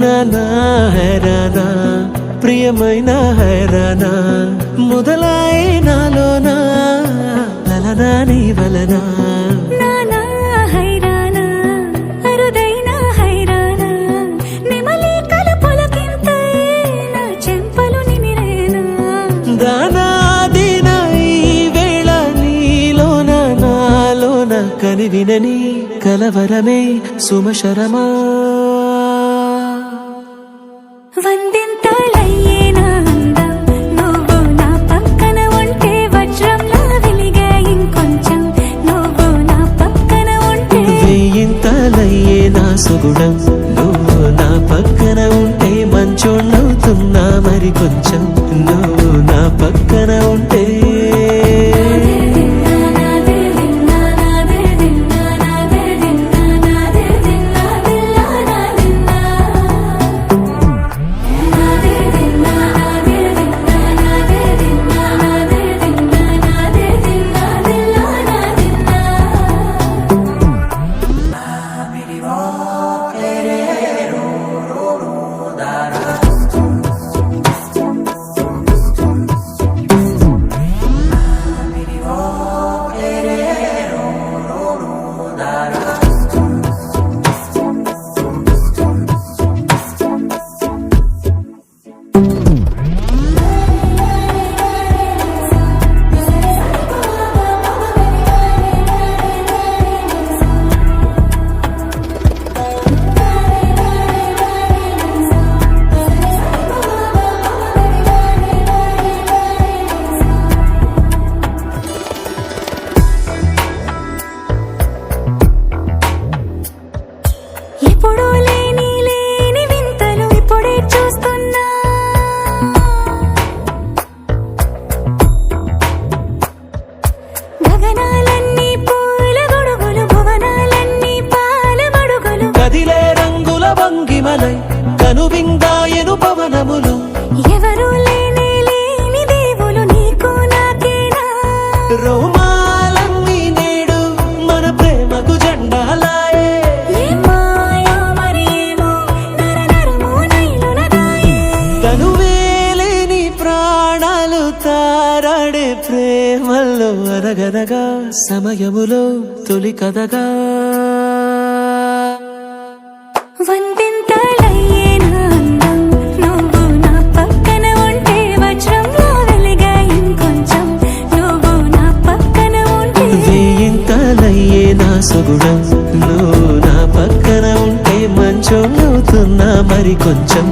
నానా హైరానా ప్రియమైన హైరానా మొదలై నాలోనా లలనా నీ వలనా నానా హైరానా అరుదైన హైరానా నెమలి కలుపులకింతై నా చెంపలు నిమిరేనా దానా దినా ఈ వేళ నీలోన నాలోన కనివినని కలవరమే సుమశరమా వందింతలయ్యేనా అందం నువ్వు నా పక్కన ఉంటే వజ్రంలా వెలిగే ఇంకొంచెం నువ్వు నా పక్కన ఉంటే వెయ్యింతలయ్యే నా సుగుణం నువ్వు నా పక్కన ఉంటే మంచోణ్ణవుతున్నా మరి కొంచెం నువ్వు నా పక్కన ఉంటే ఎప్పుడూ లేని వింతలు ఇప్పుడే చూస్తున్నా గగనాలన్నీ పూల గొడుగులు భువనాలన్నీ పాల మడుగులు కదిలే రంగుల భంగిమలై కనువిందాయను పవనములు ఎవరూ లేని దేవులు నీకు నాకేనా రోమాలన్నీ నేడు మన ప్రేమకు జెండాలాయే మాయా మరేమో నరనరమో నైలునగాయే తనువేలేని ప్రాణాలు తారాడే ప్రేమల్లో అనగనగా సమయములో తొలి కథగా వందింతలయ్యేనా అందం నువ్వు నా పక్కన ఉంటే వజ్రంలా వెలిగే ఇంకొంచెం నువ్వు నా పక్కన ఉంటే వెయ్యింతలయ్యే నా సుగుణం నువ్వు నా పక్కన ఉంటే మంచోణ్ణవుతున్నా మరి కొంచెం